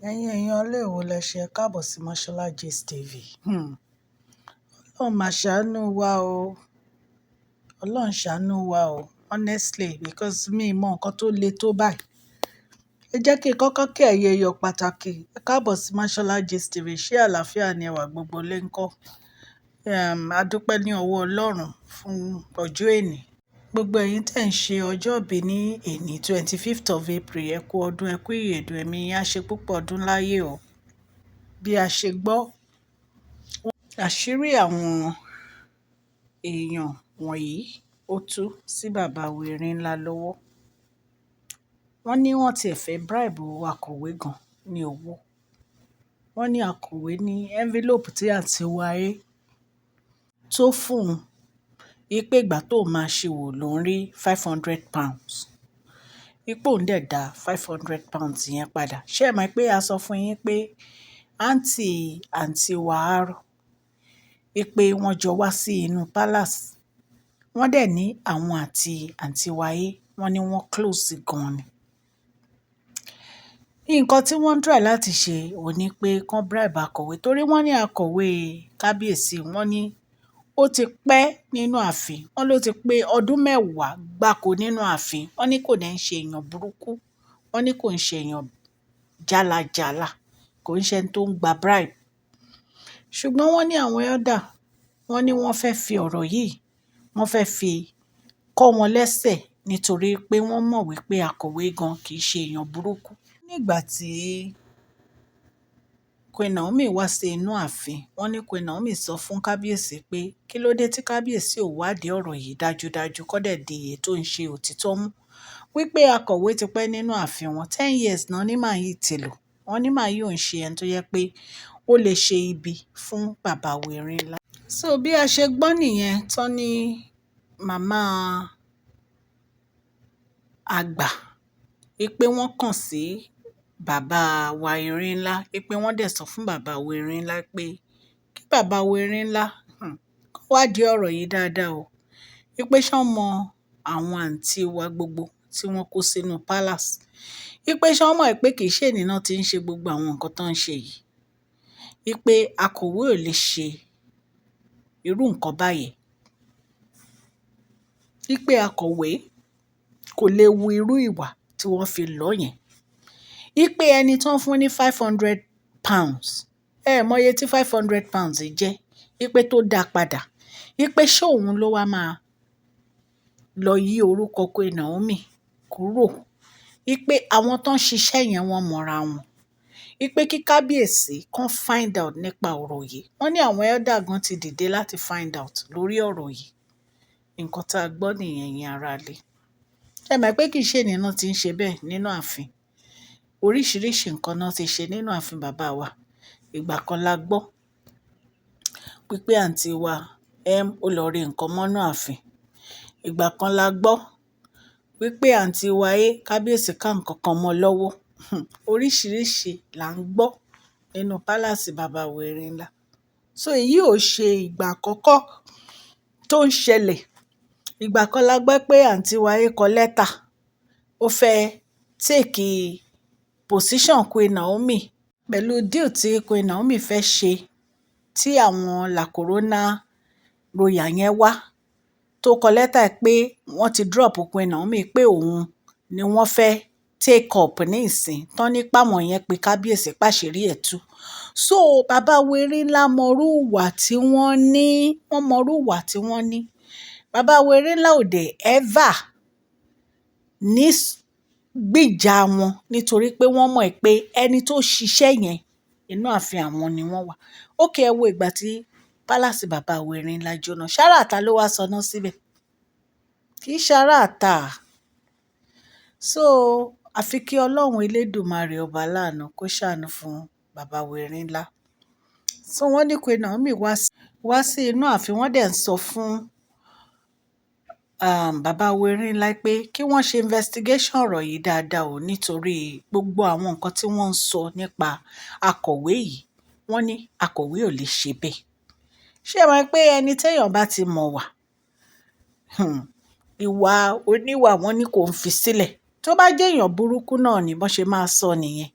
Ẹ̀yin èèyàn ilé èwo lẹ ṣe ẹ káàbọ̀ sí Mashola Gist TV. Ọlọ́run máa ṣàánú wa o. Ọlọ́run ṣàánú wa o. Honestly, because mi mọ nǹkan tó le tó báyìí. Ẹ jẹ́ kí n kọ́kọ́ kí ẹ̀yin èèyàn pàtàkì. Ẹ káàbọ̀ sí Mashola Gist TV. Ṣé àlàáfíà ni ẹwà gbogbo lé ń kọ́? A dúpẹ́ ní ọwọ́ Ọlọ́run fún ọjọ́ èní. Gbogbo ẹ̀yin tẹ̀ ń ṣe ọjọ́ ìbí ní èní 25th of April, ẹ kú ọdún, ẹ kú ìyèdùn, ẹ̀mí yín á ṣe púpọ̀ ọdún láyé o. Bí a ṣe gbọ́, àṣírí àwọn èèyàn wọ̀nyí ó tú sí bàbá wèrè ńlá lọ́wọ́. Wọ́n ní wọ́n tiẹ̀ fẹ́ bribe akọ̀wé gan ní owó. Wọ́n ní akọ̀wé ní envelope tí àǹtí Wáyé tó fún un, wípé ìgbà tó máa ṣe wò ló ń rí £500. Ipò ń dẹ̀ da £500 yẹn padà. Ṣé ẹ mọ̀ pé a sọ fún yín pé àǹtí Wàárọ̀ wípé wọ́n jọ wá sí inú palace. Wọ́n dẹ̀ ní àwọn àti àǹtí Wáyé, wọ́n ní wọ́n close gan ni. Nǹkan tí wọ́n ń try láti ṣe ò ní pé kán bribe akọ̀wé, torí wọ́n ní akọ̀wé kábíyèsí, wọ́n ní ó ti pẹ́ nínú ààfin. Wọ́n ló ti pé ọdún 10 gbáko nínú ààfin. Wọ́n ní kò dẹ̀ ń ṣe èèyàn burúkú. Wọ́n ní kò ń ṣe èèyàn jálajàla, kò ń ṣe ẹni tó ń gba bribe. Ṣùgbọ́n wọ́n ní àwọn elder, wọ́n ní wọ́n fẹ́ fi ọ̀rọ̀ yìí, wọ́n fẹ́ fi kọ́ wọn lẹ́sẹ̀ nítorí pé wọ́n mọ̀ wípé akọ̀wé gan kì í ṣe èèyàn burúkú. Nígbà tí Queen Naomi wá sí inú ààfin, wọ́n ní Queen Naomi sọ fún kábíyèsí pé kí ló dé tí kábíyèsí ò wádìí ọ̀rọ̀ yìí dájúdájú kó dẹ̀ di èyí tó ń ṣe òtítọ́ mú. Wípé akọ̀wé ti pẹ́ nínú ààfin wọn 10 years náà ní màá yìí ti lò. Wọ́n ní màá yìí ò ń ṣe ẹni tó yẹ pé ó lè ṣe ibi fún bàbá wèrè ńlá. So bí a ṣe gbọ́ nìyẹn tán ní màmá àgbà wípé wọ́n kàn sí bàbá wèrè ńlá, wípé wọ́n dẹ̀ sọ fún bàbá wèrè ńlá pé kí bàbá wèrè ńlá kó wádìí ọ̀rọ̀ yìí dáadáa o. Wípé ṣán mọ àwọn àǹtí wa gbogbo tí wọ́n kó sínú palace. Wípé ṣán mọ̀ pé kì í ṣe èní náà tí ń ṣe gbogbo àwọn nǹkan tó ń ṣe yìí. Wípé akọ̀wé ò lè ṣe irú nǹkan báyìí. Wípé akọ̀wé kò lè wu irú ìwà tí wọ́n fi lọ̀ yẹn. Wípé ẹni tó ń fún ní £500, mọye tí £500 jẹ́, wípé tó dá padà. Wípé ṣé òun ló wá máa lọ yí orúkọ Queen Naomi kúrò. Wípé àwọn tó ń ṣiṣẹ́ yẹn wọ́n mọ̀ra wọn. Wípé kí kábíyèsí kan find out nípa ọ̀rọ̀ yìí. Wọ́n ní àwọn elder gan ti dìde láti find out lórí ọ̀rọ̀ yìí. Nǹkan tá a gbọ́ nìyẹn yẹn aráalé. Ẹ mọ̀ pé kì í ṣe èní náà tí ń ṣe bẹ́ẹ̀ nínú ààfin. Oríṣiríṣi nǹkan náà ti ṣe nínú ààfin bàbá wa. Ìgbà kan la gbọ́ wípé àǹtí wa ó lọ rí nǹkan mọ́nú ààfin. Ìgbà kan la gbọ́ wípé àǹtí wa kábíyèsí ká nǹkan kan mọ́ lọ́wọ́. Oríṣiríṣi là ń gbọ́ nínú pálásì bàbá wèrè ńlá. So èyí ò ṣe ìgbà àkọ́kọ́ tó ń ṣẹlẹ̀. Ìgbà kan la gbọ́ pé àǹtí wa kọ lẹ́tà. Ó fẹ́ take position Queen Naomi pẹ̀lú deal tí Queen Naomi fẹ́ ṣe tí àwọn La Corona royal yẹn wá. Tó kọ lẹ́tà pé wọ́n ti drop Queen Naomi pé òun ni wọ́n fẹ́ take up ní ìsìn. Tán ní páwọn yẹn pé kábíyèsí pàṣírí ẹ̀ tú. So bàbá wèrè ńlá mọrú ìwà tí wọ́n ní. Wọ́n mọrú ìwà tí wọ́n ní. Bàbá wèrè ńlá ò dẹ̀ ever ní gbìjà wọn nítorí pé wọ́n mọ̀ pé ẹni tó ṣiṣẹ́ yẹn inú ààfin àwọn ni wọ́n wà. Ókè ẹ wo ìgbà tí pálásì bàbá wèrè ńlá jóná. Ṣáráàta ló wá sọná síbẹ̀. Kì í ṣaráàta. So àfi kí Ọlọ́run Elédùmarè ọba láàánú kó ṣàánú fún bàbá wèrè ńlá. So wọ́n ní Queen Naomi wá sí inú ààfin, wọ́n dẹ̀ ń sọ fún bàbá wèrè ńlá pé kí wọ́n ṣe investigation ọ̀rọ̀ yìí dáadáa o, nítorí gbogbo àwọn nǹkan tí wọ́n ń sọ nípa akọ̀wé yìí. Wọ́n ní akọ̀wé ò lè ṣe bẹ́ẹ̀. Ṣé ẹ mọ̀ pé ẹni téèyàn bá ti mọ̀ wà, ìwà oníwà wọn ní kò ń fi sílẹ̀. Tó bá jẹ́ èèyàn burúkú náà ni bọ́n ṣe máa sọ nìyẹn.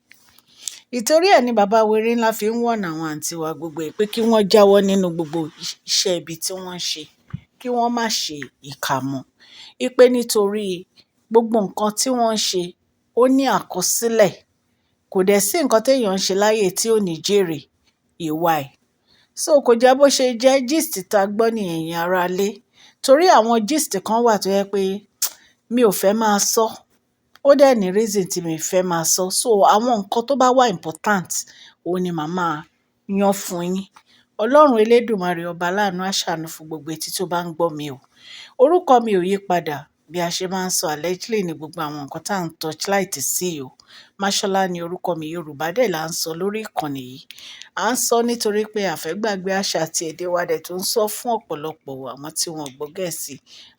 ìtorí ẹ̀ ni bàbá wéré ńlá fi ń wọ̀nà àwọn àǹtí wa gbogbo ẹ̀ pé kí wọ́n jáwọ́ nínú gbogbo iṣẹ́ ibi tí wọ́n ń ṣe, kí wọ́n má ṣe ìkà mọ́. Ipe nítorí gbogbo nǹkan tí wọ́n ń ṣe ó ní àkọsílẹ̀. Kò dẹ̀ sí nǹkan téèyàn ń ṣe láyé tí ò ní jèrè ìwà ẹ̀. So kò jẹ́ bó ṣe jẹ́ gist tá a gbọ́ nìyẹn ẹ̀yin aráalé. Torí àwọn gist kan wà tó jẹ́ pé mi ò fẹ́ máa sọ. Ó dẹ̀ ní reason tí mi fẹ́ máa sọ. So àwọn nǹkan tó bá wà important òun ni màá máa yan fún yín. Ọlọ́run Elédùmarè ọba aláàánú á ṣàánú fún gbogbo etí tó bá ń gbọ́ mi o. Orúkọ mi ò yí padà. Bí a ṣe máa ń sọ allegedly ní gbogbo àwọn nǹkan tá à ń torchlight sí o. Máṣọ́lá ni orúkọ mi, Yorùbá dẹ̀ là ń sọ lórí ìkànnì yìí. À ń sọ nítorí pé a fẹ́ gbàgbé àṣà àti èdè wa dẹ̀ tó ń sọ fún ọ̀pọ̀lọpọ̀ àwọn tí wọn ò gbọ́ Gẹ̀ẹ́sì.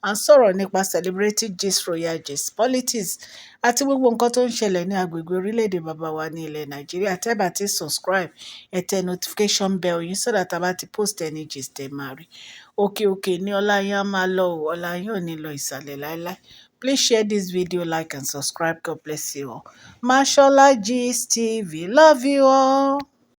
À ń sọ̀rọ̀ nípa celebrity gist, royal gist, politics àti gbogbo nǹkan tó ń ṣẹlẹ̀ ní agbègbè orílẹ̀-èdè bàbá wa ní ilẹ̀ Nàìjíríà. Tẹ́ bá ti subscribe, ẹ tẹ notification bell yín so that tá bá ti post any gist ẹ máa rí. Òkè òkè ni ọlá yín á máa lọ o, ọlá yín ò ní lọ ìsàlẹ̀ láéláé. Please share this video, like and subscribe. God bless you all. Mashola Gist TV. Love you all.